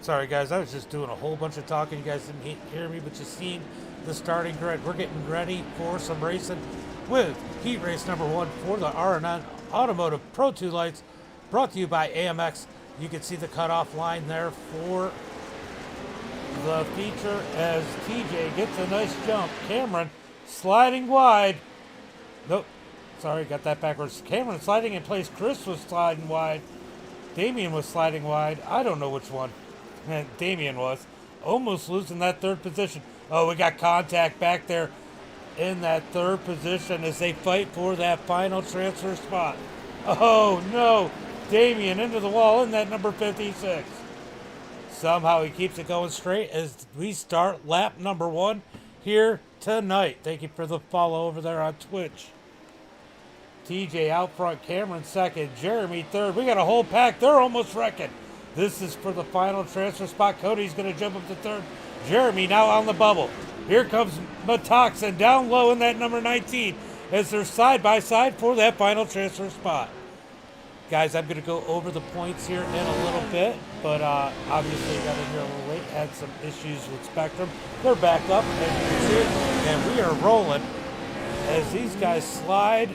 Sorry, guys, I was just doing a whole bunch of talking. You guys didn't hear me, but you seen the starting grid. We're getting ready for some racing with heat race number one for the R&M Automotive Pro 2 lights, brought to you by AMX. You can see the cutoff line there for the feature as TJ gets a nice jump. Cameron sliding wide. Nope, sorry, got that backwards. Cameron sliding in place. Chris was sliding wide. Damian was sliding wide. I don't know which one. Damian was almost losing that third position. Oh, we got contact back there in that third position as they fight for that final transfer spot. Oh no, Damian into the wall in that number 56. Somehow he keeps it going straight as we start lap number one here tonight. Thank you for the follow over there on Twitch. TJ out front, Cameron second, Jeremy third. We got a whole pack. They're almost wrecking. This is for the final transfer spot. Cody's going to jump up to third. Jeremy now on the bubble. Here comes Matoxin down low in that number 19 as they're side by side for that final transfer spot. Guys, I'm going to go over the points here in a little bit, but obviously got in here a little late. Had some issues with Spectrum. They're back up, as you can see, and we are rolling as these guys slide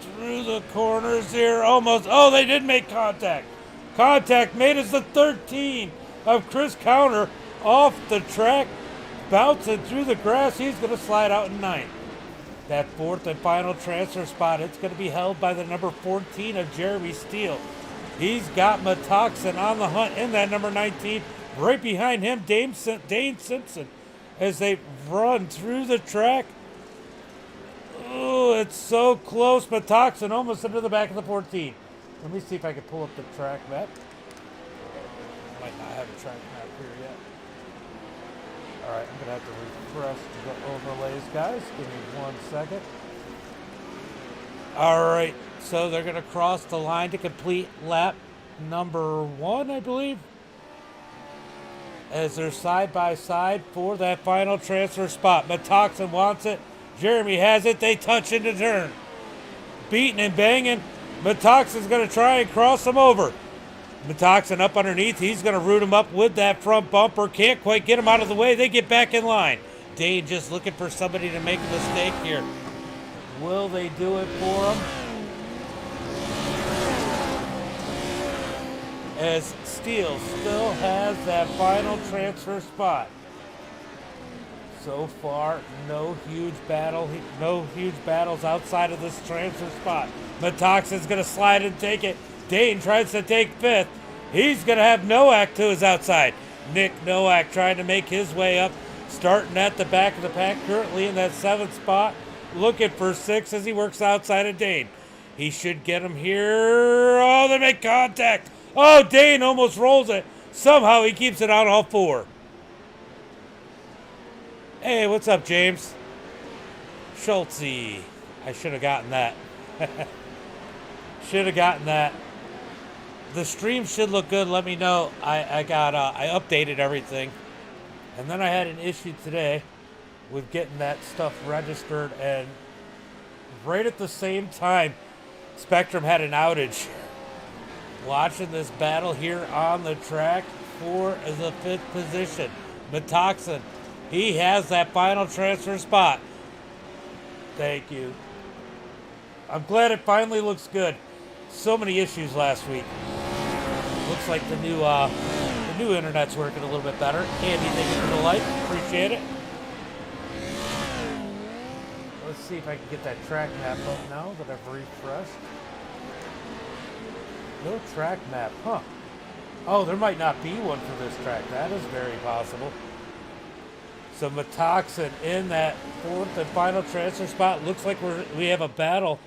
through the corners here. Almost. Oh, they did make contact. Contact made as the 13 of Chris Counter off the track, bouncing through the grass. He's going to slide out in ninth. That fourth and final transfer spot, it's going to be held by the number 14 of Jeremy Steele. He's got Matoxin on the hunt in that number 19. Right behind him, Dane Simpson, as they run through the track. Oh, it's so close. Matoxin almost into the back of the 14. Let me see if I can pull up the track map. I might not have a track map here yet. All right, I'm going to have to refresh the overlays, guys. Give me 1 second. All right, so they're going to cross the line to complete lap number one, I believe, as they're side by side for that final transfer spot. Matoxin wants it. Jeremy has it. They touch into turn. Beating and banging. Matoxin's going to try and cross him over. Matoxin up underneath. He's going to root him up with that front bumper. Can't quite get him out of the way. They get back in line. Dane just looking for somebody to make a mistake here. Will they do it for him? As Steele still has that final transfer spot. So far, no huge battles outside of this transfer spot. Matoxin's going to slide and take it. Dane tries to take fifth. He's going to have Nowak to his outside. Nick Nowak trying to make his way up, starting at the back of the pack, currently in that seventh spot, looking for sixth as he works outside of Dane. He should get him here. Oh, they make contact. Oh, Dane almost rolls it. Somehow he keeps it on all four. Hey, what's up, James? Schultze. I should have gotten that. Should have gotten that. The stream should look good. Let me know. I updated everything. And then I had an issue today with getting that stuff registered, and right at the same time, Spectrum had an outage. Watching this battle here on the track for the fifth position. Matoxin. He has that final transfer spot. Thank you. I'm glad it finally looks good. So many issues last week. Looks like the new internet's working a little bit better. Andy, thank you for the like. Appreciate it. Let's see if I can get that track map up now that I've refreshed. No track map, huh? Oh, there might not be one for this track. That is very possible. So Matoxin in that fourth and final transfer spot. Looks like we have a battle.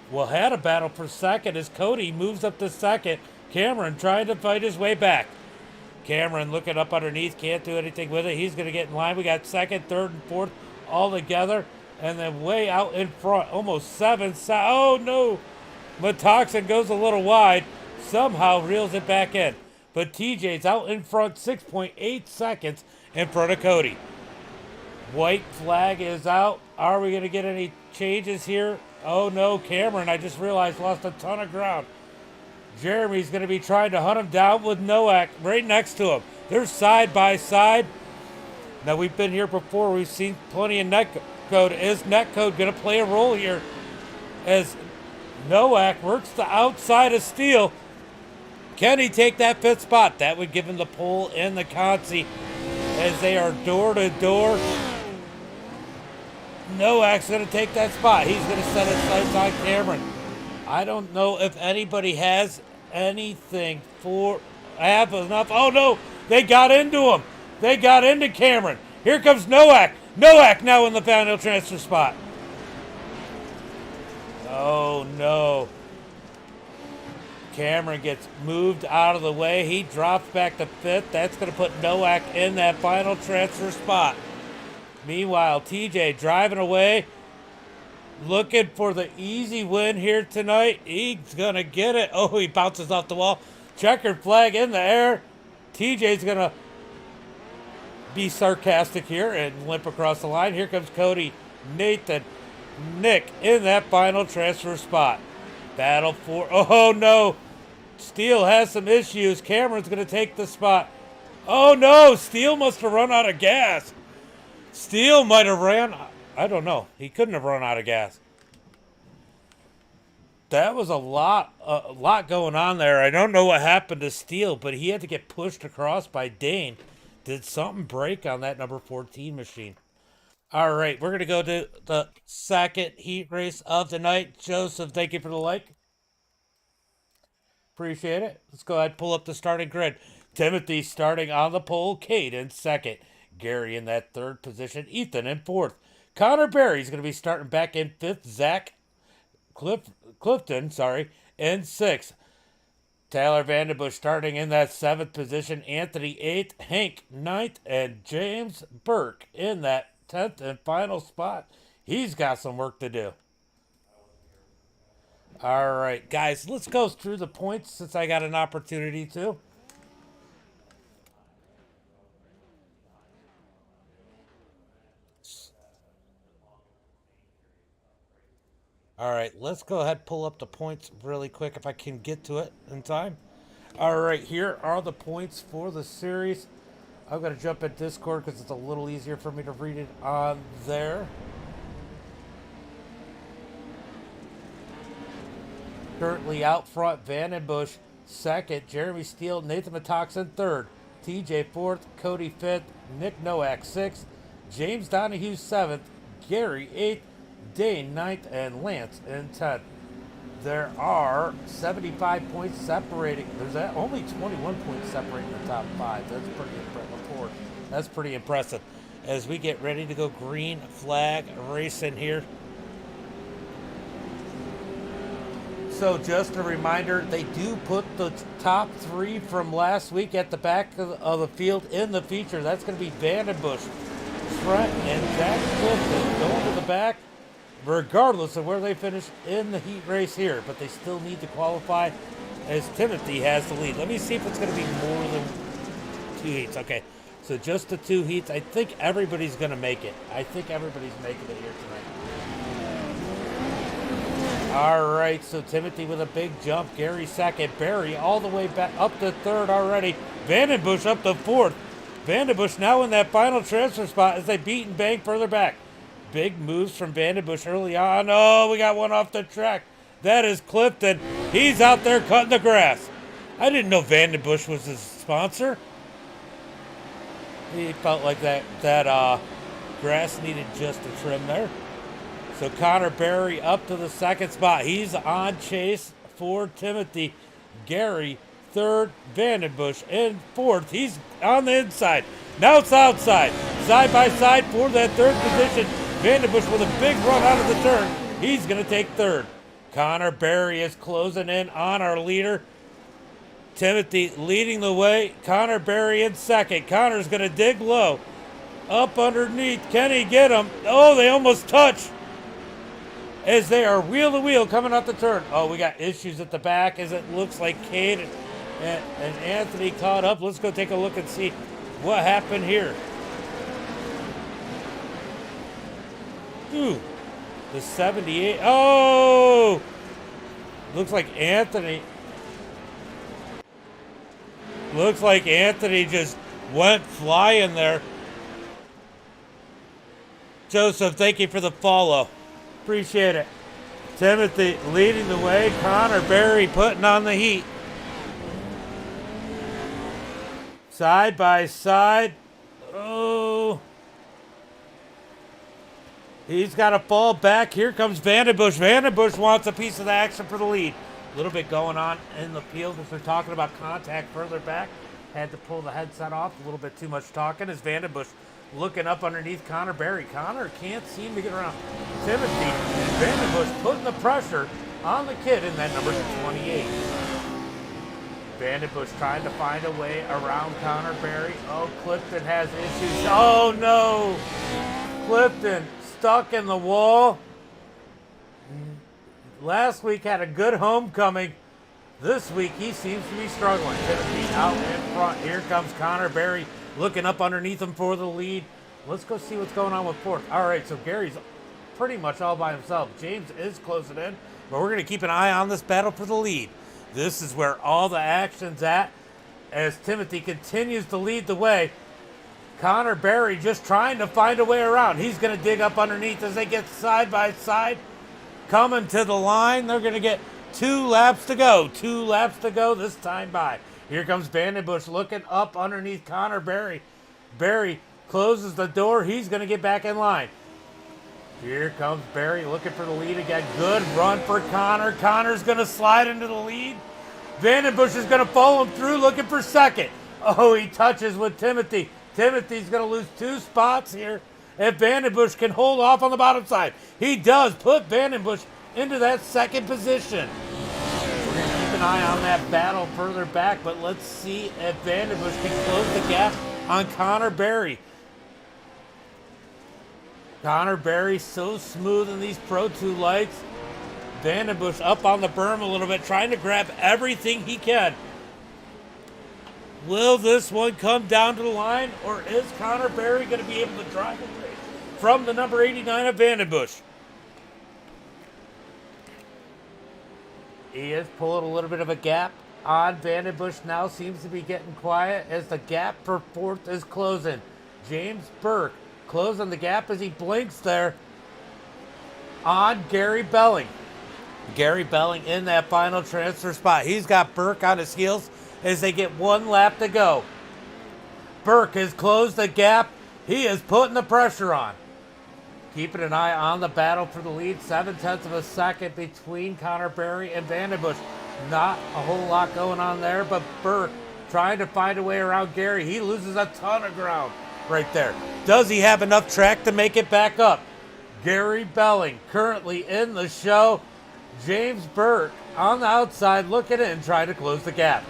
Well, had a battle for second as Cody moves up to second. Cameron trying to fight his way back. Cameron looking up underneath, can't do anything with it. He's going to get in line. We got second, third, and fourth all together. And then way out in front, almost seven. Oh, no. Matoxin goes a little wide. Somehow reels it back in. But TJ's out in front, 6.8 seconds in front of Cody. White flag is out. Are we going to get any changes here? Oh, no. Cameron, I just realized, lost a ton of ground. Jeremy's going to be trying to hunt him down with Nowak right next to him. They're side by side. Now, we've been here before. We've seen plenty of net code. Is net code going to play a role here as Nowak works the outside of Steele? Can he take that fifth spot? That would give him the pole and the consi as they are door to door. Nowak's going to take that spot. He's going to set his sights on Cameron. I don't know if anybody has anything for have enough. Oh no, they got into him. They got into Cameron. Here comes Nowak. Nowak now in the final transfer spot. Oh no. Cameron gets moved out of the way. He drops back to fifth. That's going to put Nowak in that final transfer spot. Meanwhile, TJ driving away, looking for the easy win here tonight. He's going to get it. Oh, he bounces off the wall. Checkered flag in the air. TJ's going to be sarcastic here and limp across the line. Here comes Cody, Nathan, Nick in that final transfer spot. Battle for, oh no. Steele has some issues. Cameron's going to take the spot. Oh no, Steele must have run out of gas. Steele might have ran, I don't know. He couldn't have run out of gas. That was a lot going on there. I don't know what happened to Steele, but he had to get pushed across by Dane. Did something break on that number 14 machine? All right, we're going to go to the second heat race of the night. Joseph, thank you for the like. Appreciate it. Let's go ahead and pull up the starting grid. Timothy starting on the pole. Cade in second. Gary in that third position. Ethan in fourth. Connor Berry's going to be starting back in fifth. Zach Clifton, in sixth. Tyler Vandenbush starting in that seventh position. Anthony eighth. Hank ninth. And James Burke in that 10th and final spot. He's got some work to do. All right, guys, let's go through the points since I got an opportunity to. All right, let's go ahead and pull up the points really quick if I can get to it in time. All right, here are the points for the series. I'm going to jump at Discord because it's a little easier for me to read it on there. Currently out front, Vandenbush second, Jeremy Steele, Nathan Matoxen third, TJ fourth, Cody fifth, Nick Nowak sixth, James Donahue seventh, Gary eighth, Dane ninth, and Lance in 10th. There are 75 points separating. There's only 21 points separating the top five. That's pretty impressive. That's pretty impressive. As we get ready to go green flag racing here. So just a reminder, they do put the top three from last week at the back of the field in the feature. That's going to be Vandenbush, Trent, and Zach Clifton going to the back, regardless of where they finish in the heat race here. But they still need to qualify as Timothy has the lead. Let me see if it's going to be more than 2 heats. Okay, so just the 2 heats. I think everybody's going to make it. I think everybody's making it here tonight. All right, so Timothy with a big jump. Gary second. Barry all the way back up to third already. Vandenbush up to fourth. Vandenbush now in that final transfer spot as they beat and bang further back. Big moves from Vandenbush early on. Oh, we got one off the track. That is Clifton. He's out there cutting the grass. I didn't know Vandenbush was his sponsor. He felt like that grass needed just a trim there. So Connor Berry up to the second spot. He's on chase for Timothy. Gary third, Vandenbush in fourth. He's on the inside. Now it's outside. Side by side for that third position. Vandenbush with a big run out of the turn. He's going to take third. Connor Berry is closing in on our leader. Timothy leading the way. Connor Berry in second. Connor's going to dig low. Up underneath. Can he get him? Oh, they almost touch. As they are wheel to wheel coming out the turn. Oh, we got issues at the back as it looks like Cade and Anthony caught up. Let's go take a look and see what happened here. Ooh, the 78. Oh, looks like Anthony. Looks like Anthony just went flying there. Joseph, thank you for the follow. Appreciate it. Timothy leading the way. Connor Berry putting on the heat. Side by side. Oh. He's got to fall back. Here comes Vandenbush. Vandenbush wants a piece of the action for the lead. A little bit going on in the field as they're talking about contact further back. Had to pull the headset off. A little bit too much talking as Vandenbush looking up underneath Connor Berry. Connor can't seem to get around Timothy. And Vandenbush putting the pressure on the kid in that number 28. Vandenbush trying to find a way around Connor Berry. Oh, Clifton has issues. Oh, no. Clifton stuck in the wall. Last week had a good homecoming. This week he seems to be struggling. Timothy out in front. Here comes Connor Berry looking up underneath him for the lead. Let's go see what's going on with fourth. All right, so Gary's pretty much all by himself. James is closing in, but we're going to keep an eye on this battle for the lead. This is where all the action's at as Timothy continues to lead the way. Connor Berry just trying to find a way around. He's going to dig up underneath as they get side by side. Coming to the line. They're going to get 2 laps to go. 2 laps to go this time by. Here comes Vandenbush looking up underneath Connor Berry. Berry closes the door. He's going to get back in line. Here comes Berry looking for the lead again. Good run for Connor. Connor's going to slide into the lead. Vandenbush is going to follow him through looking for second. Oh, he touches with Timothy. Timothy's going to lose 2 spots here. If Vandenbush can hold off on the bottom side. He does put Vandenbush into that second position. We're going to keep an eye on that battle further back, but let's see if Vandenbush can close the gap on Connor Berry. Connor Berry so smooth in these Pro 2 lights. Vandenbush up on the berm a little bit, trying to grab everything he can. Will this one come down to the line, or is Connor Berry going to be able to drive away from the number 89 of Vandenbush? He is pulling a little bit of a gap on Vandenbush now. Seems to be getting quiet as the gap for fourth is closing. James Burke closing the gap as he blinks there on Gary Belling. Gary Belling in that final transfer spot. He's got Burke on his heels as they get 1 lap to go. Burke has closed the gap. He is putting the pressure on. Keeping an eye on the battle for the lead. 0.7 of a second between Connor Berry and Vandenbush. Not a whole lot going on there, but Burke trying to find a way around Gary. He loses a ton of ground right there. Does he have enough track to make it back up? Gary Belling currently in the show. James Burke on the outside looking in, trying to close the gap.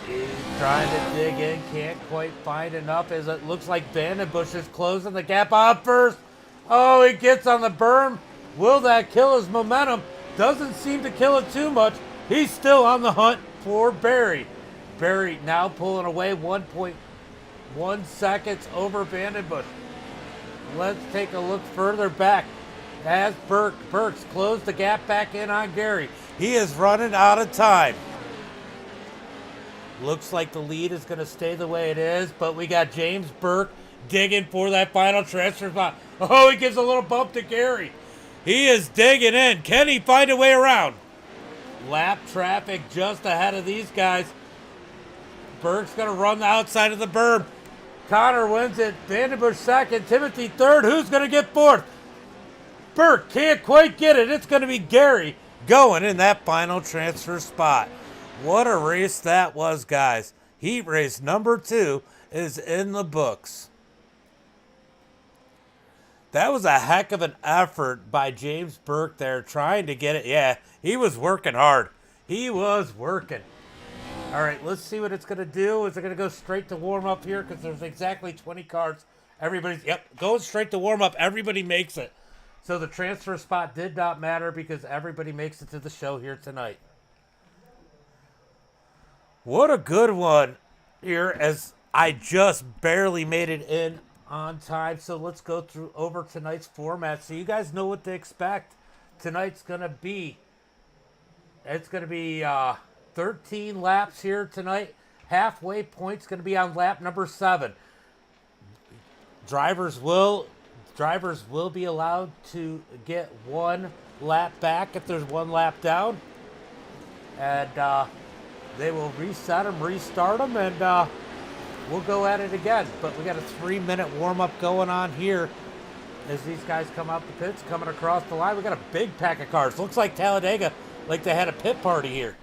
He's trying to dig in, can't quite find enough as it looks like Vandenbush is closing the gap on first. Oh, he gets on the berm. Will that kill his momentum? Doesn't seem to kill it too much. He's still on the hunt for Berry. Berry now pulling away 1.1 seconds over Vandenbush. Let's take a look further back. As Burks closed the gap back in on Gary. He is running out of time. Looks like the lead is going to stay the way it is, but we got James Burke digging for that final transfer spot. Oh, he gives a little bump to Gary. He is digging in. Can he find a way around? Lap traffic just ahead of these guys. Burke's going to run the outside of the berm. Connor wins it. Vandenbush second. Timothy third. Who's going to get fourth? Burke can't quite get it. It's going to be Gary going in that final transfer spot. What a race that was, guys. Heat race number 2 is in the books. That was a heck of an effort by James Burke there trying to get it. Yeah, he was working hard. He was working. All right, let's see what it's going to do. Is it going to go straight to warm up here? Because there's exactly 20 cars. Everybody's, going straight to warm up. Everybody makes it. So the transfer spot did not matter because everybody makes it to the show here tonight. What a good one here as I just barely made it in on time. So let's go through over tonight's format so you guys know what to expect. Tonight's going to be, 13 laps here tonight. halfway point's going to be on lap number 7. Drivers will be allowed to get 1 lap back if there's 1 lap down, and they will reset them, restart them, and we'll go at it again. But we got a 3-minute warm-up going on here as these guys come out the pits, coming across the line. We got a big pack of cars. Looks like Talladega, like they had a pit party here.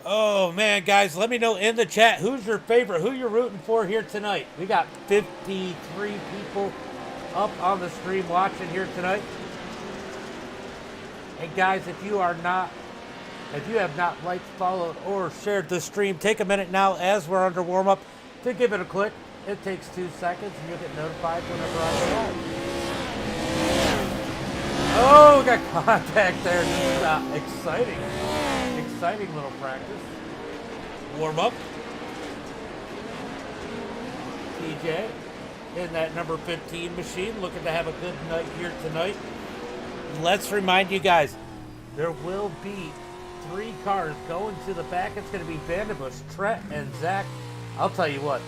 Oh man, guys, let me know in the chat who's your favorite, who you're rooting for here tonight. We got 53 people up on the stream watching here tonight. And guys, if you have not liked, followed, or shared the stream, take a minute now as we're under warm-up to give it a click. It takes 2 seconds and you'll get notified whenever I'm live. Oh, we got contact there. This is exciting little practice. Warm up. TJ in that number 15 machine, looking to have a good night here tonight. Let's remind you guys, there will be 3 cars going to the back. It's going to be Vanderbush, Trent, and Zach. I'll tell you what,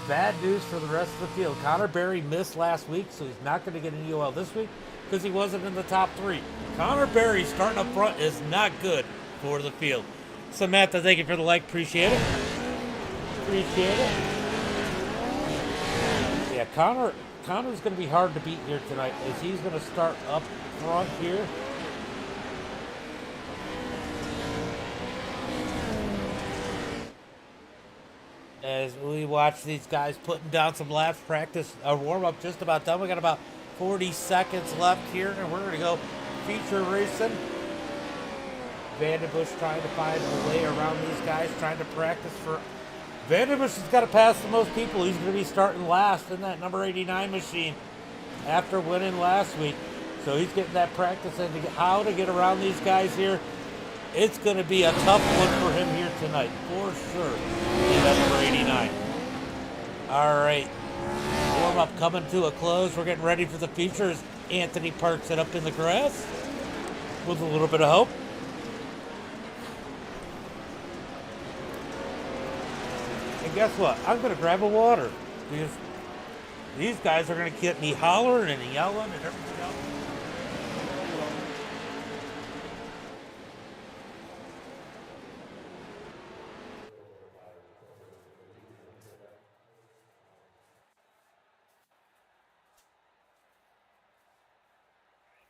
bad news for the rest of the field. Connor Berry missed last week, so he's not going to get an EOL this week because he wasn't in the top 3. Connor Berry starting up front is not good for the field. Samantha, thank you for the like. Appreciate it. Yeah, Connor's going to be hard to beat here tonight as he's going to start up front here. As we watch these guys putting down some laps, practice, warm-up just about done. We got about 40 seconds left here, and we're going to go feature racing. Vanderbush trying to find a way around these guys, trying to practice for... Vanderbush has got to pass the most people. He's going to be starting last in that number 89 machine after winning last week. So he's getting that practice in to how to get around these guys here. It's going to be a tough one for him here tonight, for sure, in that number 89. All right, warm-up coming to a close. We're getting ready for the features. Anthony parks it up in the grass with a little bit of help. And guess what? I'm going to grab a water because these guys are going to get me hollering and yelling and everything else.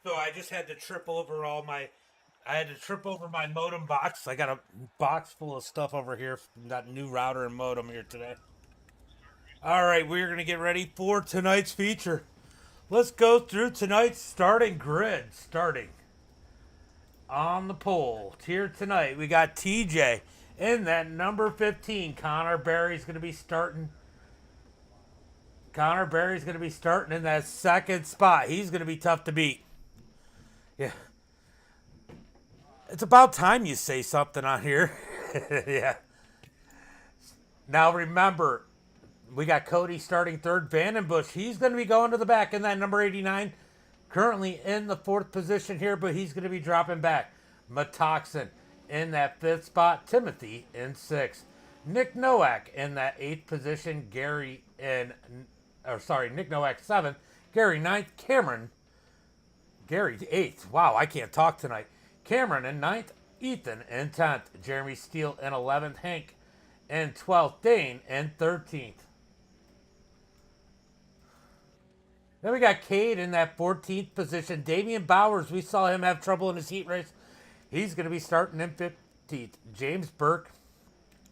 So I just had to trip over my modem box. I got a box full of stuff over here. Got new router and modem here today. All right, we're going to get ready for tonight's feature. Let's go through tonight's starting grid. Starting on the pole here tonight, we got TJ in that number 15. Connor Berry's going to be starting. Connor Berry's going to be starting in that second spot. He's going to be tough to beat. Yeah. It's about time you say something on here. Yeah. Now remember, we got Cody starting third. Vandenbush, he's going to be going to the back in that number 89. Currently in the 4th position here, but he's going to be dropping back. Matoxin in that 5th spot. Timothy in 6th. Nick Nowak in that 8th position. Nick Nowak 7th. Gary 9th. Gary 8th. Wow, I can't talk tonight. Cameron in 9th. Ethan in 10th. Jeremy Steele in 11th. Hank in 12th. Dane in 13th. Then we got Cade in that 14th position. Damian Bowers, we saw him have trouble in his heat race. He's going to be starting in 15th. James Burke,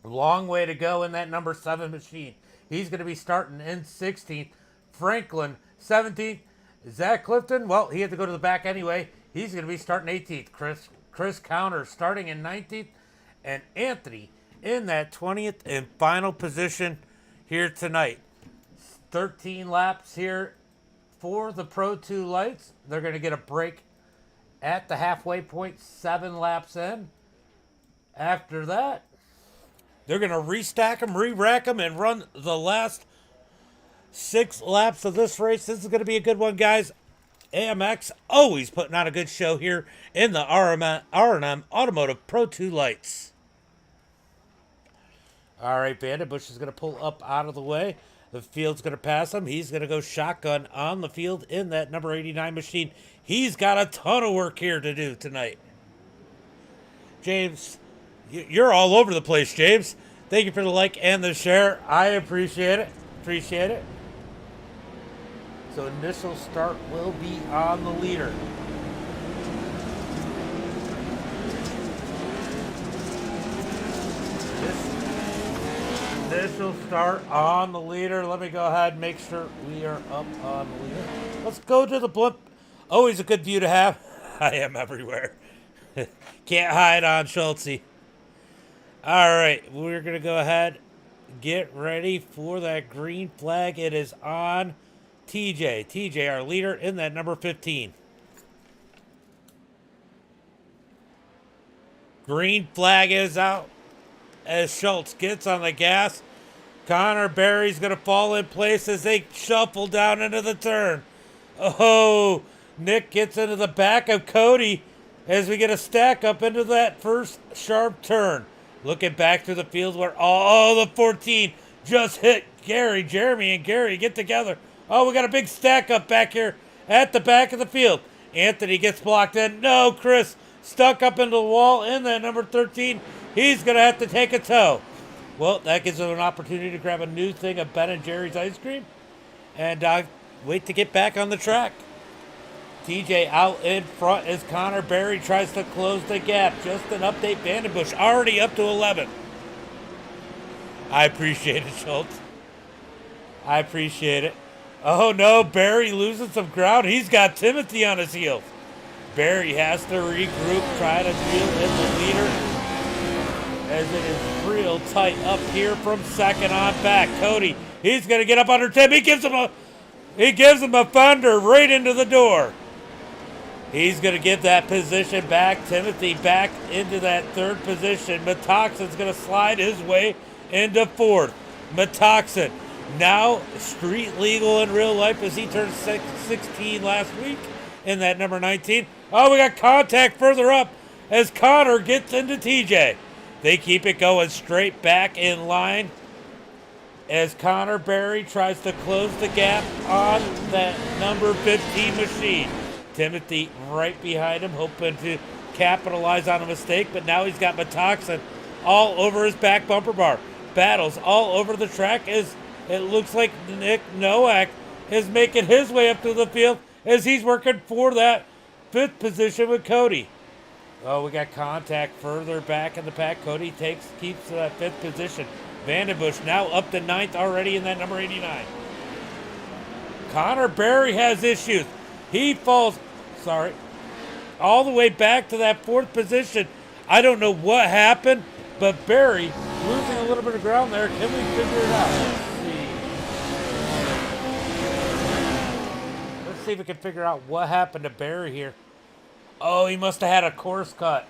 long way to go in that number 7 machine. He's going to be starting in 16th. Franklin, 17th. Zach Clifton, well, he had to go to the back anyway. He's going to be starting 18th. Chris Counter starting in 19th. And Anthony in that 20th and final position here tonight. 13 laps here for the Pro 2 lights. They're going to get a break at the halfway point, 7 laps in. After that, they're going to restack them, re-rack them, and run the last 6 laps of this race. This is going to be a good one, guys. AMX always putting on a good show here in the R&M Automotive Pro 2 lights. All right, Vandenbush is going to pull up out of the way. The field's going to pass him. He's going to go shotgun on the field in that number 89 machine. He's got a ton of work here to do tonight. James, you're all over the place, James. Thank you for the like and the share. I appreciate it. Appreciate it. So initial start will be on the leader. Initial start on the leader. Let me go ahead and make sure we are up on the leader. Let's go to the blimp. Always a good view to have. I am everywhere. Can't hide on Schultze. All right, we're going to go ahead, get ready for that green flag. It is on TJ. TJ, our leader in that number 15. Green flag is out as Schultz gets on the gas. Connor Berry's going to fall in place as they shuffle down into the turn. Oh, Nick gets into the back of Cody as we get a stack up into that first sharp turn. Looking back through the field where all the 14 just hit Gary. Jeremy and Gary get together. Oh, we got a big stack up back here at the back of the field. Anthony gets blocked in. No, Chris stuck up into the wall in that number 13. He's going to have to take a tow. Well, that gives him an opportunity to grab a new thing of Ben & Jerry's ice cream and wait to get back on the track. TJ out in front as Connor Berry tries to close the gap. Just an update, Vandenbush already up to 11. I appreciate it, Schultz. I appreciate it. Oh no, Berry losing some ground. He's got Timothy on his heels. Berry has to regroup, try to reel in the leader as it is real tight up here from second on back. Cody, he's going to get up under Tim. He gives him a thunder right into the door. He's going to give that position back. Timothy back into that third position. Metoxen's going to slide his way into fourth. Metoxen now street legal in real life as he turned 16 last week in that number 19. Oh, we got contact further up as Connor gets into TJ. They keep it going straight back in line as Connor Berry tries to close the gap on that number 15 machine. Timothy right behind him, hoping to capitalize on a mistake, but now he's got Metoxen all over his back bumper bar. Battles all over the track as it looks like Nick Nowak is making his way up to the field as he's working for that fifth position with Cody. Oh, we got contact further back in the pack. Cody keeps that fifth position. Vandenbush now up to ninth already in that number 89. Connor Berry has issues. He falls, all the way back to that fourth position. I don't know what happened, but Berry losing a little bit of ground there. Can we figure it out? Let's see if we can figure out what happened to Berry here. Oh, he must have had a course cut.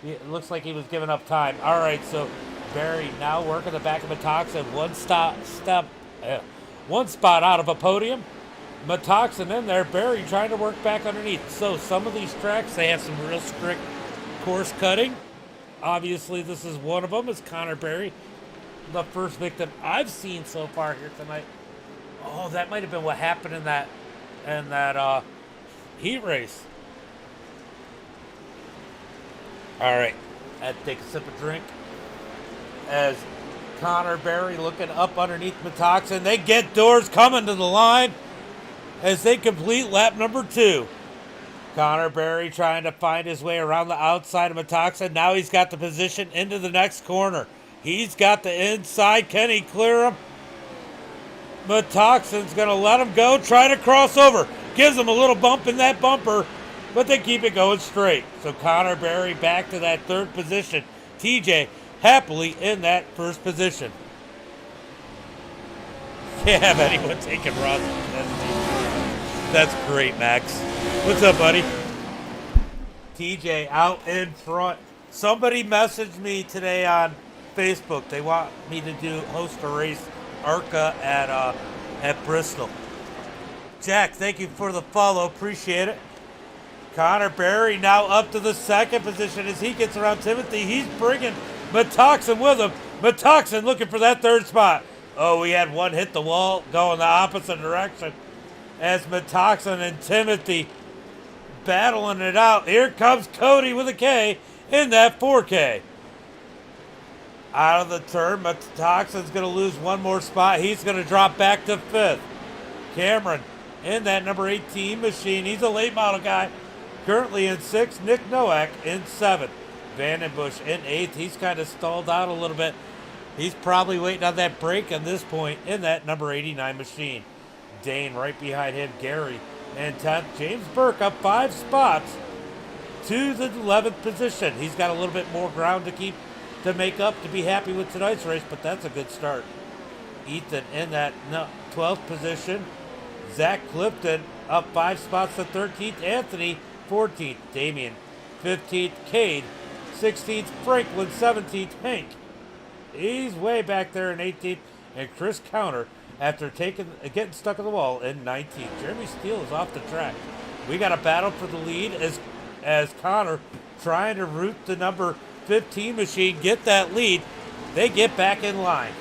It looks like he was giving up time. All right, so Berry now working the back of Metoxen. One spot out of a podium. Metoxen in there, Berry trying to work back underneath. So some of these tracks, they have some real strict course cutting. Obviously, this is one of them, is Connor Berry, the first victim I've seen so far here tonight. Oh, that might have been what happened in that heat race. All right, I had to take a sip of drink as Connor Berry looking up underneath Metoxen. They get doors coming to the line as they complete lap number 2. Connor Berry trying to find his way around the outside of Metoxen. Now he's got the position into the next corner. He's got the inside. Can he clear him? Metoxen's going to let him go. Try to cross over. Gives him a little bump in that bumper, but they keep it going straight. So Connor Berry back to that third position. TJ happily in that first position. Can't have anyone taking runs. That's great, Max. What's up, buddy? TJ out in front. Somebody messaged me today on Facebook. They want me to host a race, ARCA at Bristol. Jack, thank you for the follow. Appreciate it. Connor Berry now up to the second position as he gets around Timothy. He's bringing Metoxen with him. Metoxin looking for that third spot. Oh, we had one hit the wall going the opposite direction as Metoxin and Timothy battling it out. Here comes Cody with a K in that 4K. Out of the turn, Metoxin's going to lose one more spot. He's going to drop back to 5th. Cameron in that number 18 machine. He's a late model guy. Currently in 6th. Nick Nowak in 7th. Vandenbush in 8th. He's kind of stalled out a little bit. He's probably waiting on that break at this point in that number 89 machine. Dane right behind him. Gary in 10th. James Burke up 5 spots to the 11th position. He's got a little bit more ground to make up to be happy with tonight's race, but that's a good start. Ethan in that 12th position. Zach Clifton up 5 spots to 13th. Anthony 14th. Damian 15th. Cade 16th. Franklin 17th. Hank, he's way back there in 18th. And Chris Counter, after getting stuck in the wall, in 19th. Jeremy Steele is off the track. We got a battle for the lead as Connor trying to root the number 15 machine, get that lead. They get back in line.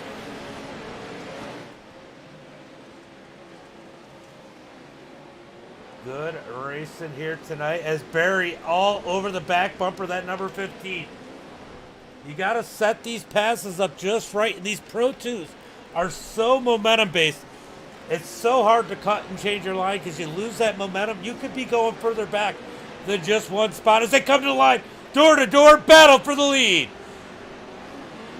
Good racing here tonight as Barry all over the back bumper, that number 15. You got to set these passes up just right. And these Pro 2s are so momentum based. It's so hard to cut and change your line because you lose that momentum. You could be going further back than just one spot as they come to the line. Door to door battle for the lead.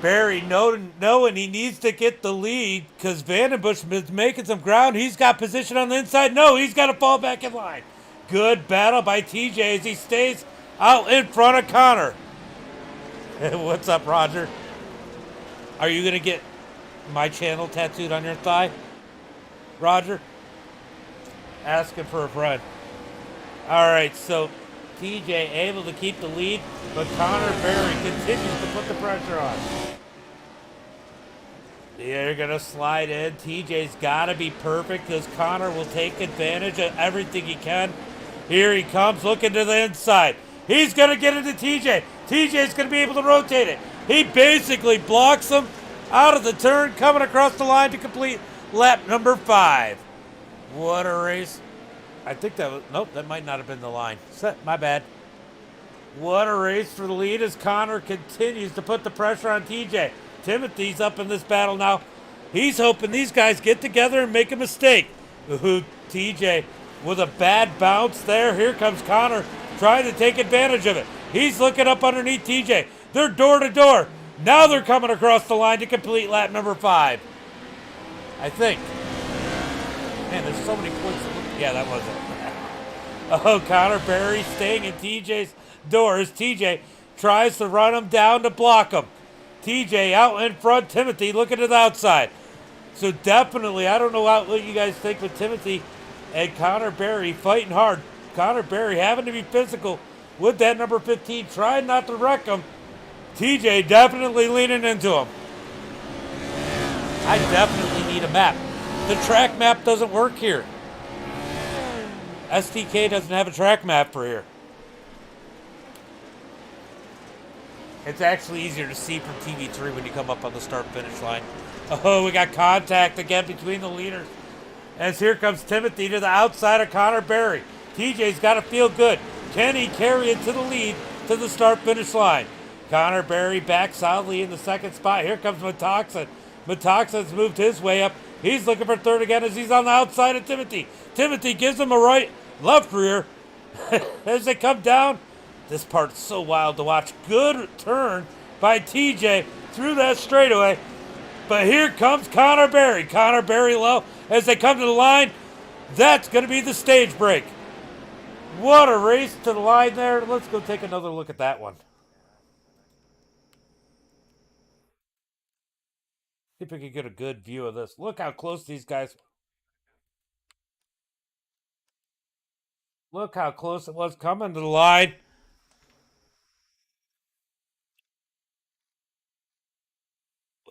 Barry knowing he needs to get the lead because Vandenbush is making some ground. He's got position on the inside. No, he's got to fall back in line. Good battle by TJ as he stays out in front of Connor. What's up, Roger? Are you going to get my channel tattooed on your thigh, Roger? Asking for a friend. All right, so TJ able to keep the lead, but Connor Barry continues to put the pressure on. They're going to slide in. TJ's got to be perfect because Connor will take advantage of everything he can. Here he comes looking to the inside. He's going to get into TJ. TJ's going to be able to rotate it. He basically blocks him out of the turn, coming across the line to complete lap number 5. What a race. I think that was, nope, that might not have been the line. My bad. What a race for the lead as Connor continues to put the pressure on TJ. Timothy's up in this battle now. He's hoping these guys get together and make a mistake. Ooh, TJ with a bad bounce there. Here comes Connor trying to take advantage of it. He's looking up underneath TJ. They're door to door. Now they're coming across the line to complete lap number 5. I think. Man, there's so many points. Yeah, that was it. Oh, Connor Barry staying in TJ's door as TJ tries to run him down to block him. TJ out in front. Timothy looking to the outside. So definitely, I don't know what you guys think with Timothy and Connor Barry fighting hard. Connor Barry having to be physical with that number 15, trying not to wreck him. TJ definitely leaning into him. I definitely need a map. The track map doesn't work here. STK doesn't have a track map for here. It's actually easier to see from TV3 when you come up on the start-finish line. Oh, we got contact again between the leaders. As here comes Timothy to the outside of Connor Barry. TJ's got to feel good. Can he carry it to the lead to the start-finish line? Connor Barry back solidly in the second spot. Here comes Metoxin. Metoxin's moved his way up. He's looking for third again as he's on the outside of Timothy. Timothy gives him a left rear as they come down. This part's so wild to watch. Good turn by TJ through that straightaway. But here comes Connor Barry. Connor Barry low as they come to the line. That's going to be the stage break. What a race to the line there. Let's go take another look at that one. See if we can get a good view of this. Look how close these guys. Look how close it was coming to the line.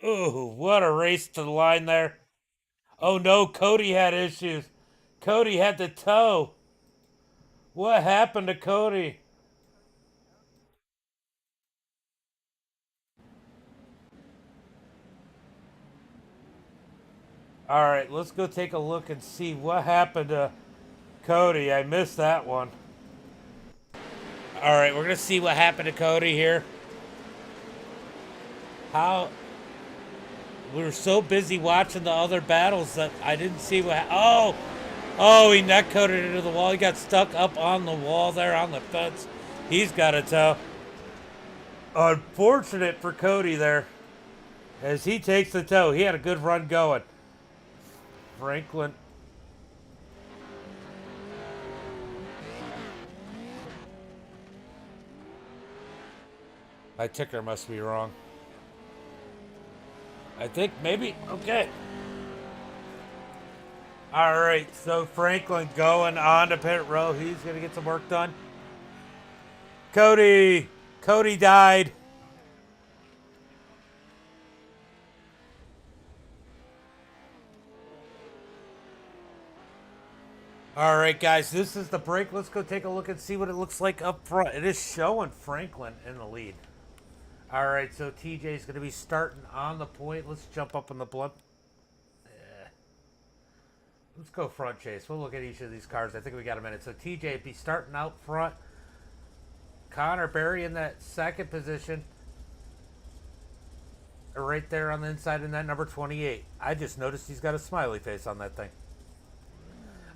Ooh, what a race to the line there. Oh no, Cody had issues. Cody had the toe. What happened to Cody? All right, let's go take a look and see what happened to Cody. I missed that one. All right, we're going to see what happened to Cody here. How we were so busy watching the other battles that I didn't see what oh, he neck coated into the wall. He got stuck up on the wall there on the fence. He's got a tow. Unfortunate for Cody there as he takes the tow. He had a good run going. Franklin. My ticker must be wrong. I think maybe, okay. All right, so Franklin going on to pit row. He's going to get some work done. Cody died. All right, guys, this is the break. Let's go take a look and see what it looks like up front. It is showing Franklin in the lead. All right, so TJ is going to be starting on the point. Let's jump up in the blimp. Let's go front chase. We'll look at each of these cars. I think we got a minute. So TJ be starting out front. Connor Berry in that second position. Right there on the inside in that number 28. I just noticed he's got a smiley face on that thing.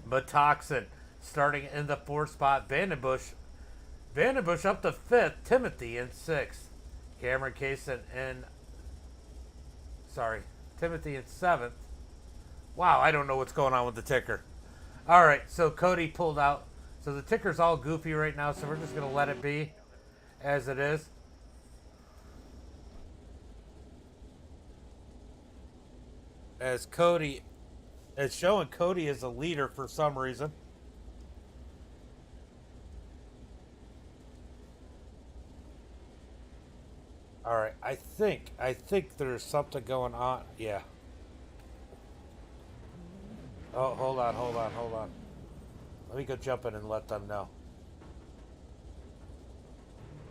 Matoxin starting in the fourth spot. Vandenbush up to fifth. Timothy in sixth. Cameron Kaysen Timothy in seventh. Wow, I don't know what's going on with the ticker. All right, so Cody pulled out. So the ticker's all goofy right now, so we're just going to let it be as it is. As Cody, it's showing Cody as a leader for some reason. All right, I think there's something going on. Yeah. Oh, hold on. Let me go jump in and let them know.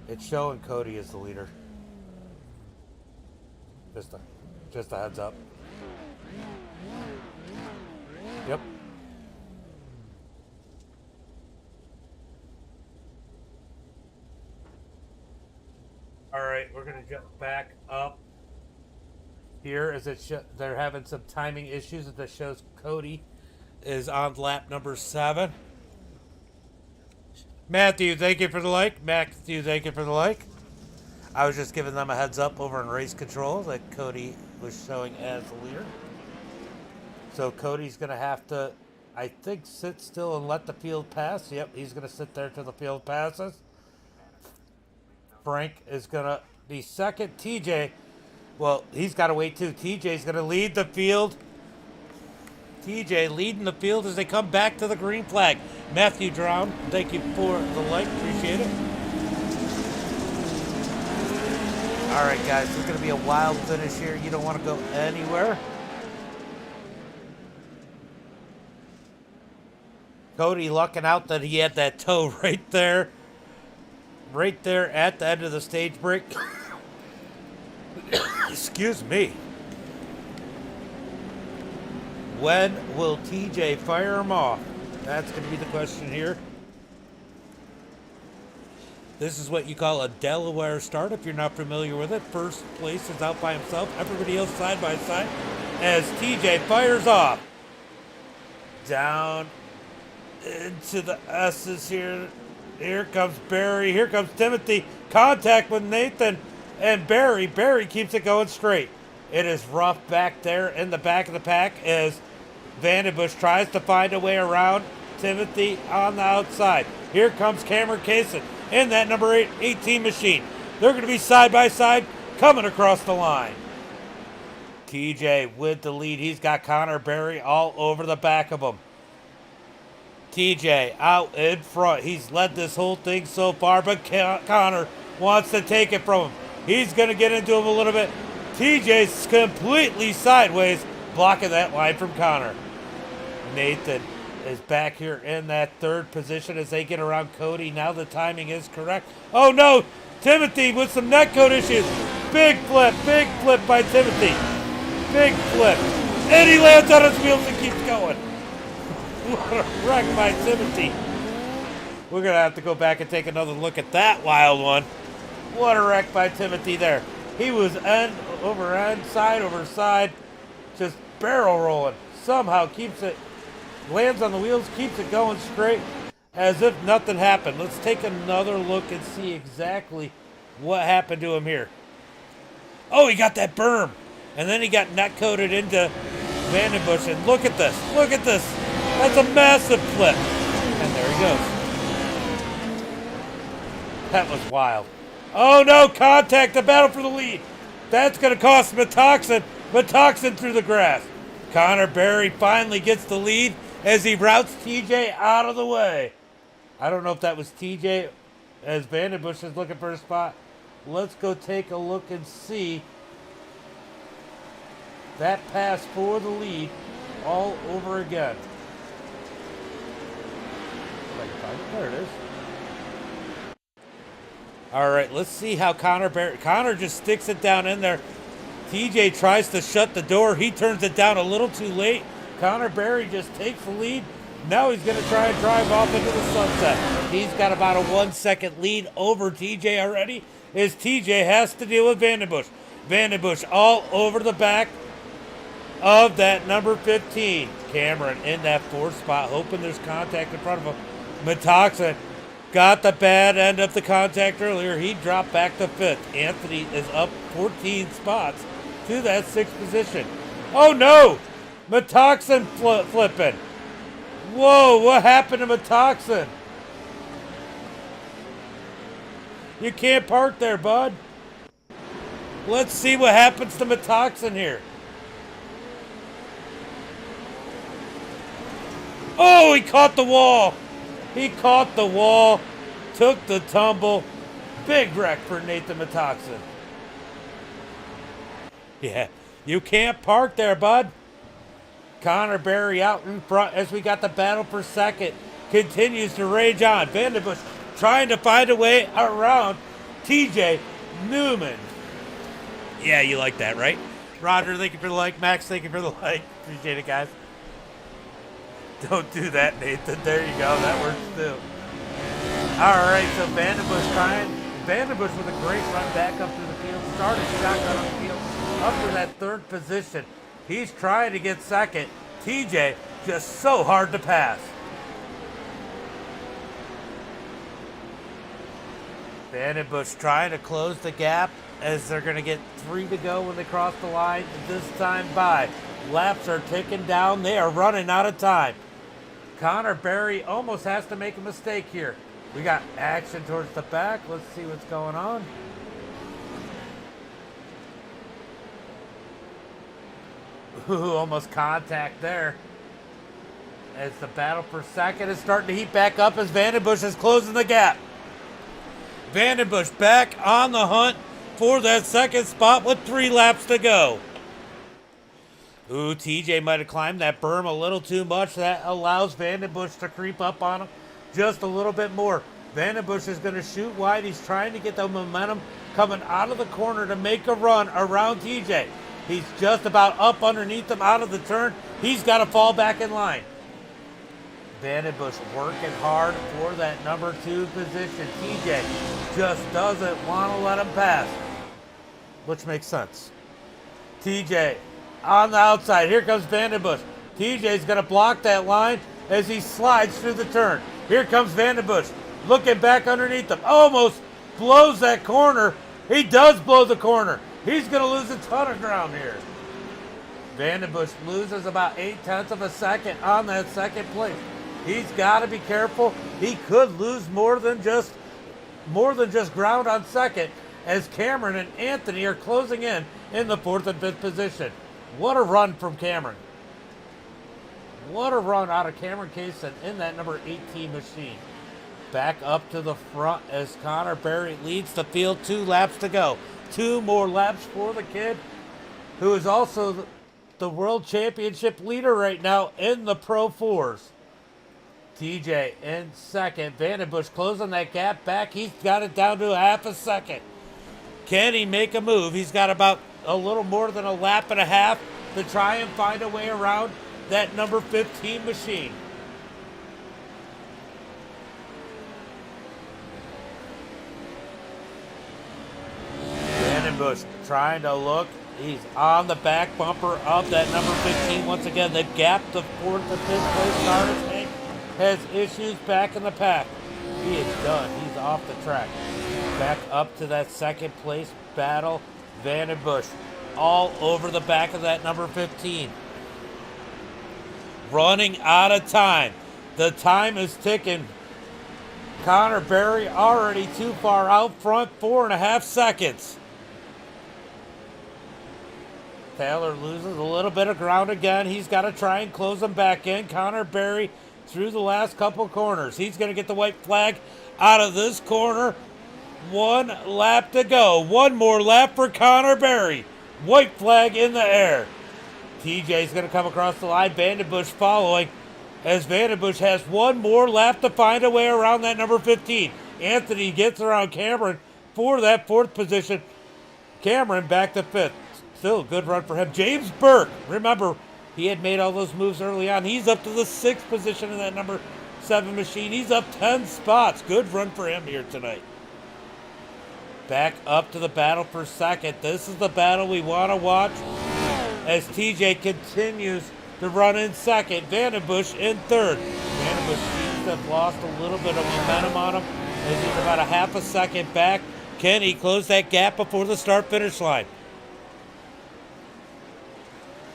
It's showing Cody as the leader. Just a heads up. Yep. All right, we're gonna jump back up here as they're having some timing issues that shows Cody is on lap number 7. Matthew, thank you for the like. Matthew, thank you for the like. I was just giving them a heads up over in race control that Cody was showing as the leader. So Cody's going to have to, I think, sit still and let the field pass. Yep, he's going to sit there till the field passes. Frank is going to be second. TJ, well, he's got to wait too. TJ's going to lead the field. TJ leading the field as they come back to the green flag. Matthew Drown, thank you for the like. Appreciate it. All right, guys, it's going to be a wild finish here. You don't want to go anywhere. Cody lucking out that he had that toe right there at the end of the stage break. Excuse me. When will TJ fire him off? That's going to be the question here. This is what you call a Delaware start if you're not familiar with it. First place is out by himself. Everybody else side by side as TJ fires off. Down into the S's here. Here comes Barry. Here comes Timothy. Contact with Nathan and Barry. Barry keeps it going straight. It is rough back there in the back of the pack as Vandenbush tries to find a way around Timothy on the outside. Here comes Cameron Kaysen in that number 18 machine. They're going to be side by side coming across the line. TJ with the lead. He's got Connor Berry all over the back of him. TJ out in front. He's led this whole thing so far, but Connor wants to take it from him. He's going to get into him a little bit. TJ's completely sideways, blocking that line from Connor. Nathan is back here in that third position as they get around Cody. Now the timing is correct. Oh no, Timothy with some netcode issues. Big flip by Timothy. Big flip. And he lands on his wheels and keeps going. What a wreck by Timothy. We're going to have to go back and take another look at that wild one. What a wreck by Timothy there. He was end over end, side over side, just barrel rolling. Somehow keeps it, lands on the wheels, keeps it going straight as if nothing happened. Let's take another look and see exactly what happened to him here. Oh, he got that berm. And then he got net coated into Vandenbush. And look at this. Look at this. That's a massive flip. And there he goes. That was wild. Oh no, contact, the battle for the lead. That's going to cost Metoxin. Metoxin through the grass. Connor Berry finally gets the lead as he routes TJ out of the way. I don't know if that was TJ as Vandenbush is looking for a spot. Let's go take a look and see that pass for the lead all over again. If I can find it. There it is. All right, let's see how Connor just sticks it down in there. TJ tries to shut the door. He turns it down a little too late. Connor Berry just takes the lead. Now he's going to try and drive off into the sunset. He's got about a 1 second lead over TJ already, as TJ has to deal with Vandenbush. Vandenbush all over the back of that number 15. Cameron in that fourth spot, hoping there's contact in front of him. Metoxin got the bad end of the contact earlier. He dropped back to fifth. Anthony is up 14 spots to that sixth position. Oh no! Metoxin flipping. Whoa, what happened to Metoxin? You can't park there, bud. Let's see what happens to Metoxin here. Oh, he caught the wall. He caught the wall, took the tumble. Big wreck for Nathan Metoxin. Yeah, you can't park there, bud. Connor Berry out in front as we got the battle for second. Continues to rage on. Vandenbush trying to find a way around TJ Newman. Yeah, you like that, right? Roger, thank you for the like. Max, thank you for the like. Appreciate it, guys. Don't do that, Nathan. There you go. That works too. All right, so Vandenbush with a great run back up to the field. Started shotgun on the field up to that third position. He's trying to get second. TJ just so hard to pass. Vandenbush trying to close the gap as they're going to get 3 to go when they cross the line. This time by. Laps are ticking down. They are running out of time. Connor Berry almost has to make a mistake here. We got action towards the back. Let's see what's going on. Ooh, almost contact there. As the battle for second is starting to heat back up as Vandenbush is closing the gap. Vandenbush back on the hunt for that second spot with 3 laps to go. Ooh, TJ might have climbed that berm a little too much. That allows Vandenbush to creep up on him just a little bit more. Vandenbush is going to shoot wide. He's trying to get the momentum coming out of the corner to make a run around TJ. He's just about up underneath him out of the turn. He's got to fall back in line. Vandenbush working hard for that number 2 position. TJ just doesn't want to let him pass, which makes sense. TJ on the outside. Here comes Vandenbush. TJ's going to block that line as he slides through the turn. Here comes Vandenbush looking back underneath him. Almost blows that corner. He does blow the corner. He's going to lose a ton of ground here. Vandenbush loses about 0.8 of a second on that second place. He's got to be careful. He could lose more than just ground on second, as Cameron and Anthony are closing in the 4th and 5th position. What a run from Cameron. What a run out of Cameron Kaysen in that number 18 machine. Back up to the front as Connor Berry leads the field. 2 laps to go. 2 more laps for the kid, who is also the world championship leader right now in the Pro 4s. TJ in second. Vandenbush closing that gap back. He's got it down to a 0.5 second. Can he make a move? He's got about a little more than a lap and a half to try and find a way around that number 15 machine. Bush trying to look. He's on the back bumper of that number 15. Once again, they've gapped the fourth and fifth place starters. Hank has issues back in the pack. He is done. He's off the track. Back up to that second place battle. Bush all over the back of that number 15. Running out of time. The time is ticking. Connor Berry already too far out front, 4.5 seconds. Taylor loses a little bit of ground again. He's got to try and close them back in. Connor Berry through the last couple corners. He's going to get the white flag out of this corner. 1 lap to go. One more lap for Connor Berry. White flag in the air. TJ's going to come across the line. Vandenbush following as Vandenbush has one more lap to find a way around that number 15. Anthony gets around Cameron for that fourth position. Cameron back to fifth. Still a good run for him. James Burke, remember, he had made all those moves early on. He's up to the 6th position in that number 7 machine. He's up 10 spots. Good run for him here tonight. Back up to the battle for second. This is the battle we want to watch as TJ continues to run in second. Vandenbush in third. Vandenbush seems to have lost a little bit of momentum on him as he's about a half a second back. Can he close that gap before the start-finish line?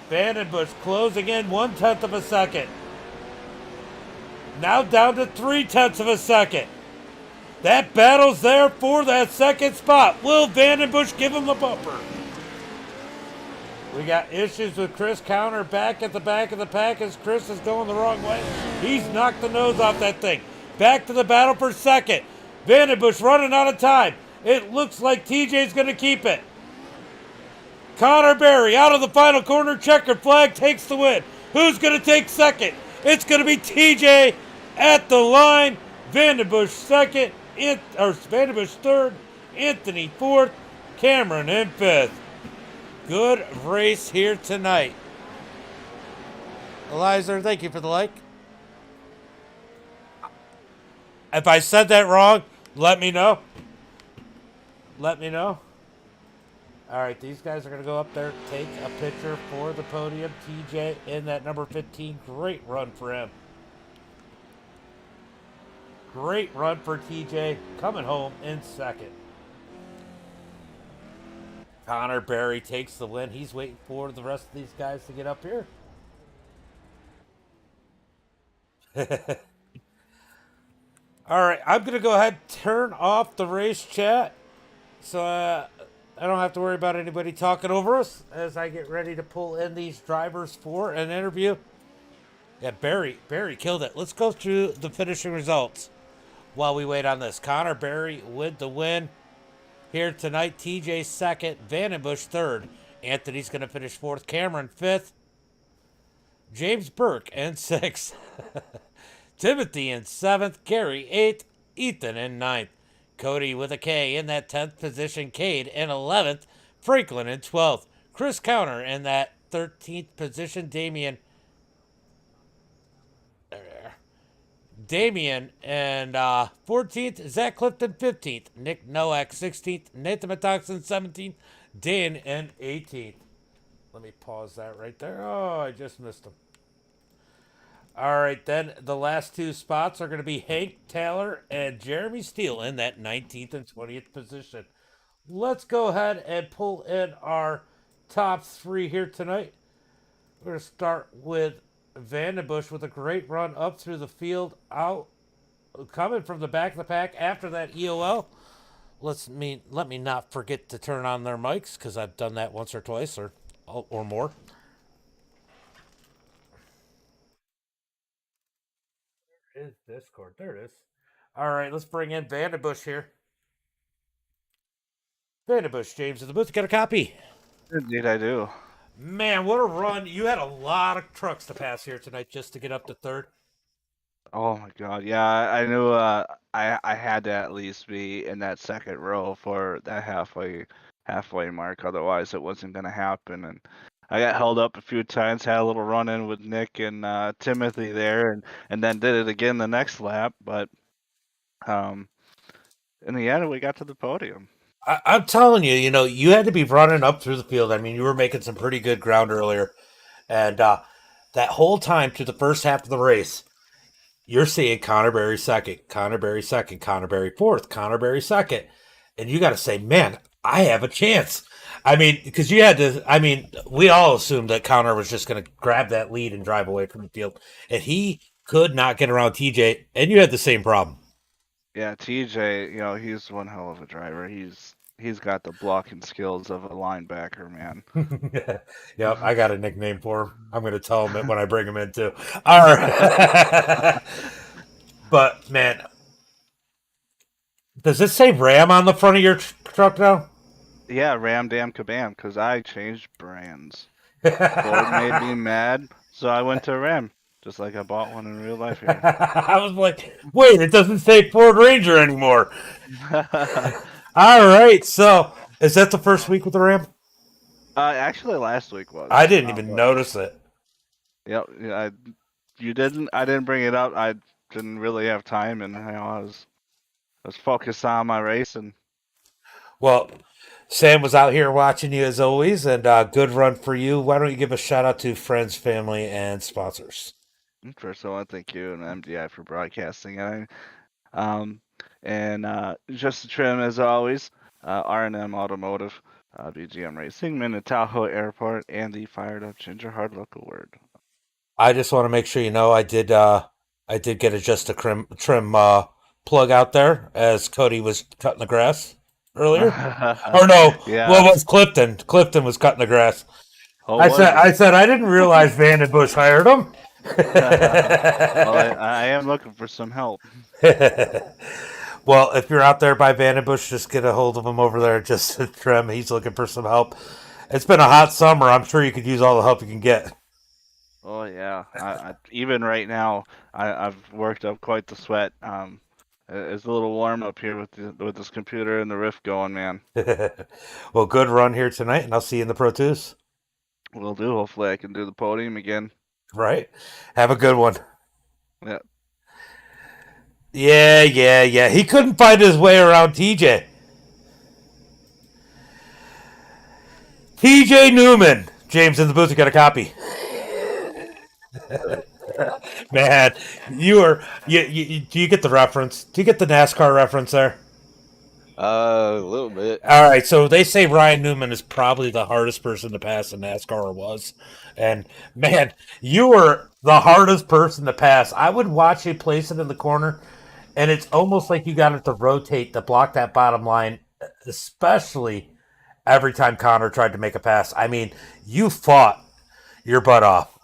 Vandenbush closing in 1/10 of a second. Now down to 3/10 of a second. That battle's there for that second spot. Will Vandenbush give him the bumper? We got issues with Chris Counter back at the back of the pack as Chris is going the wrong way. He's knocked the nose off that thing. Back to the battle for second. Vandenbush running out of time. It looks like TJ's going to keep it. Connor Berry out of the final corner. Checkered flag takes the win. Who's going to take second? It's going to be TJ at the line. Vandenbush second. Vandenbush third. Anthony fourth. Cameron in fifth. Good race here tonight. Eliza, thank you for the like. If I said that wrong, let me know. Let me know. All right, these guys are going to go up there, take a picture for the podium. TJ in that number 15. Great run for him. Great run for TJ, coming home in second. Connor Berry takes the win. He's waiting for the rest of these guys to get up here. All right, I'm going to go ahead and turn off the race chat so I don't have to worry about anybody talking over us as I get ready to pull in these drivers for an interview. Yeah, Berry killed it. Let's go through the finishing results while we wait on this. Connor Berry with the win here tonight. TJ second, Vandenbush third. Anthony's going to finish fourth. Cameron fifth. James Burke in sixth. Timothy in seventh. Gary eighth. Ethan in ninth. Cody with a K in that 10th position. Cade in 11th. Franklin in 12th. Chris Counter in that 13th position. Damian and 14th. Zach Clifton 15th. Nick Nowak 16th. Nathan Matoxin 17th. Dan in 18th. Let me pause that right there. Oh, I just missed him. All right, then the last two spots are going to be Hank Taylor and Jeremy Steele in that 19th and 20th position. Let's go ahead and pull in our top three here tonight. We're going to start with Vandenbush with a great run up through the field, out coming from the back of the pack after that EOL. Let me not forget to turn on their mics because I've done that once or twice or more. Is Discord. There it is. All right, let's bring in Vandenbush here. Vandenbush, James in the booth. Got a copy? Indeed, I do. Man, what a run. You had a lot of trucks to pass here tonight just to get up to third. Oh my God, yeah, I knew I had to at least be in that second row for that halfway mark, otherwise it wasn't gonna happen. And I got held up a few times, had a little run in with Nick and Timothy there, and then did it again the next lap. But um, in the end, we got to the podium. I'm telling you, you had to be running up through the field. I mean, you were making some pretty good ground earlier, and that whole time through the first half of the race, you're seeing Connor Berry second, Connor Berry second, Connor Berry fourth, Connor Berry second, and you got to say, man, I have a chance. I mean, because you had to. I mean, we all assumed that Connor was just going to grab that lead and drive away from the field, and he could not get around TJ, and you had the same problem. Yeah, TJ, he's one hell of a driver. He's got the blocking skills of a linebacker, man. Yep, I got a nickname for him. I'm going to tell him it when I bring him in too. All right, but man, does it say Ram on the front of your truck now? Yeah, Ram Dam Kabam, because I changed brands. Ford made me mad, so I went to Ram, just like I bought one in real life here. I was like, wait, it doesn't say Ford Ranger anymore. All right, so is that the first week with the Ram? Actually, last week I was. didn't even notice it. Yep, yeah, you didn't. I didn't bring it up. I didn't really have time, and I was focused on my race, and Well, Sam was out here watching you as always, and good run for you. Why don't you give a shout out to friends, family, and sponsors? first of all, I thank you and MDI for broadcasting. Um, and just to trim as always, R&M Automotive, BGM Racing, Minnetonka Airport, and the fired up Ginger Hard Local Word. I just want to make sure you know I did get a just a trim plug out there as Cody was cutting the grass earlier. Or no, Yeah. what was Clifton? Clifton was cutting the grass. Oh, I was said he? I said I didn't realize Van and Bush hired him. Well, I am looking for some help. Well, if you're out there by Vandenbush, just get a hold of him over there. Just to trim. He's looking for some help. It's been a hot summer. I'm sure you could use all the help you can get. Oh yeah, even right now, I've worked up quite the sweat. It's a little warm up here with this computer and the Rift going, man. Well, good run here tonight, and I'll see you in the Pro Twos. Will do. Hopefully, I can do the podium again. Right? Have a good one. Yeah. Yeah, yeah, yeah. He couldn't find his way around TJ. TJ Newman. James in the booth. You got a copy. Man, you are. Do you get the reference? Do you get the NASCAR reference there? A little bit. All right, so they say Ryan Newman is probably the hardest person to pass in NASCAR or was. And man, you were the hardest person to pass. I would watch you place it in the corner, and it's almost like you got it to rotate to block that bottom line, especially every time Connor tried to make a pass. I mean, you fought your butt off.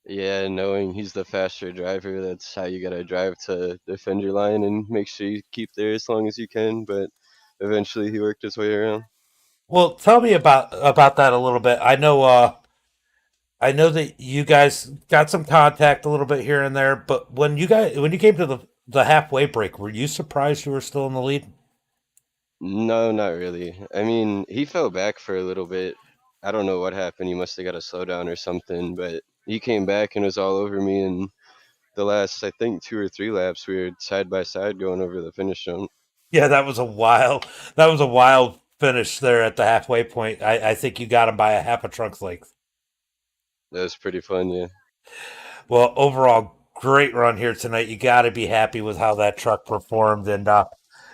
Yeah, knowing he's the faster driver, that's how you gotta drive to defend your line and make sure you keep there as long as you can. But eventually, he worked his way around. Well, tell me about that a little bit. I know that you guys got some contact a little bit here and there, but when you came to the halfway break, were you surprised you were still in the lead? No, not really. I mean, he fell back for a little bit. I don't know what happened. He must have got a slowdown or something. But he came back and was all over me. And the last, I think, 2 or 3 laps, we were side by side going over the finish zone. Yeah, that was a wild finish there at the halfway point. I think you got him by a half a trunk's length. That was pretty fun, yeah. Well, overall, great run here tonight. You got to be happy with how that truck performed and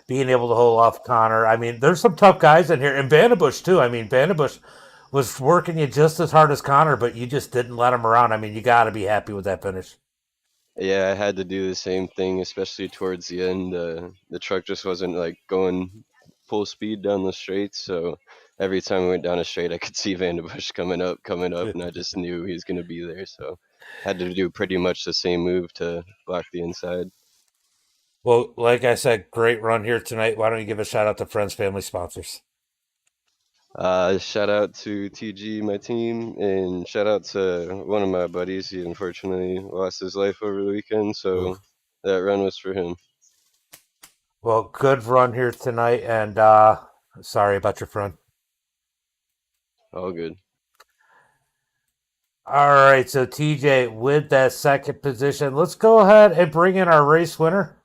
being able to hold off Connor. I mean, there's some tough guys in here, and Vandenbush too. I mean, Vandenbush was working you just as hard as Connor, but you just didn't let him around. I mean, you got to be happy with that finish. Yeah, I had to do the same thing, especially towards the end. The truck just wasn't like going full speed down the straight, so every time we went down a straight, I could see Vanderbush coming up, and I just knew he was going to be there. So had to do pretty much the same move to block the inside. Well, like I said, great run here tonight. Why don't you give a shout out to friends, family, sponsors? Shout out to TG, my team, and shout out to one of my buddies. He unfortunately lost his life over the weekend, Ooh. so that run was for him. Well, good run here tonight, and sorry about your friend. All good. All right, so TJ with that second position. Let's go ahead and bring in our race winner.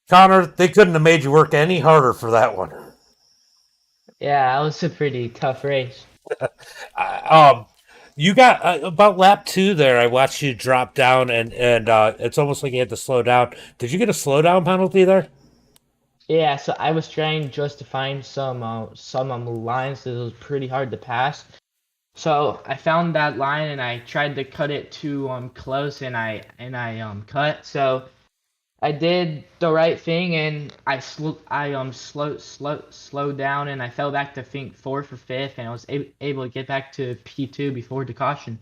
Connor, they couldn't have made you work any harder for that one. Yeah, that was a pretty tough race. Um, you got about lap 2 there. I watched you drop down, and it's almost like you had to slow down. Did you get a slowdown penalty there? Yeah, so I was trying just to find some lines that was pretty hard to pass. So I found that line and I tried to cut it too close and I cut. So I did the right thing and I slowed down and I fell back to think fourth or fifth and I was able to get back to P2 before the caution.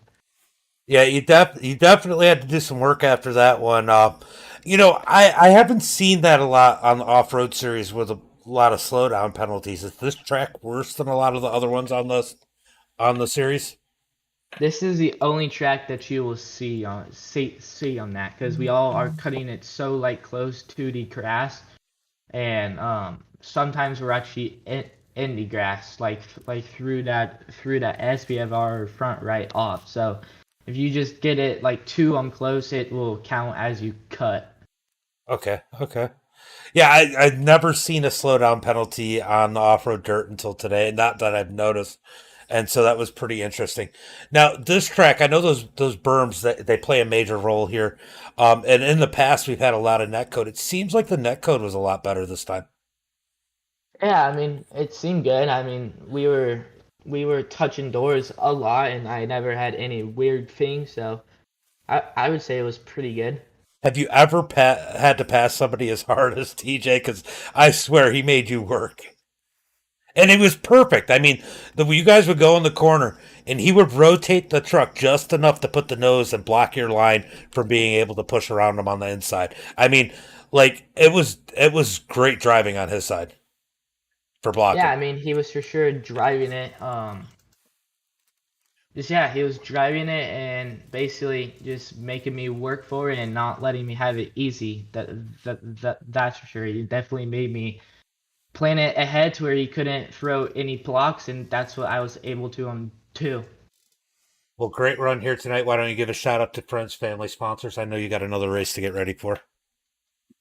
Yeah, you definitely had to do some work after that one. I haven't seen that a lot on the off road series with a lot of slowdown penalties. Is this track worse than a lot of the other ones on the series? This is the only track that you will see on that because we all are cutting it so like close to the grass, and sometimes we're actually in the grass like through that S we have our front right off. So if you just get it like too close, it will count as you cut. Okay. Yeah, I've never seen a slowdown penalty on the off road dirt until today. Not that I've noticed. And so that was pretty interesting. Now, this track, I know those berms that they play a major role here. And in the past, we've had a lot of net code. It seems like the net code was a lot better this time. Yeah, I mean it seemed good. I mean we were touching doors a lot, and I never had any weird things, so I would say it was pretty good. Have you ever had to pass somebody as hard as TJ? Because I swear he made you work. And it was perfect. I mean, you guys would go in the corner, and he would rotate the truck just enough to put the nose and block your line from being able to push around him on the inside. I mean, like it was great driving on his side for Yeah, blocking. I mean he was for sure driving it. Just yeah, he was driving it and basically just making me work for it and not letting me have it easy. That's for sure. He definitely made me plan it ahead to where he couldn't throw any blocks, and that's what I was able to do. Well, great run here tonight. Why don't you give a shout out to friends, family, sponsors? I know you got another race to get ready for.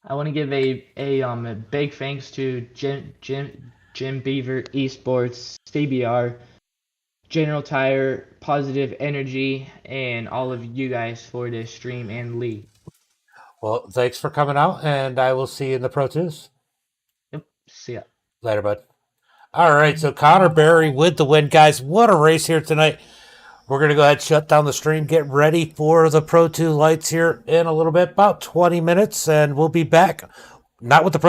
I want to give a big thanks to Jim Beaver Esports, CBR, General Tire, Positive Energy, and all of you guys for this stream and league. Well, thanks for coming out, and I will see you in the Pro Twos. Yep. See ya. Later, bud. All right, so Connor Berry with the win, guys. What a race here tonight. We're going to go ahead and shut down the stream, get ready for the Pro 2 lights here in a little bit, about 20 minutes, and we'll be back. Not with the Pro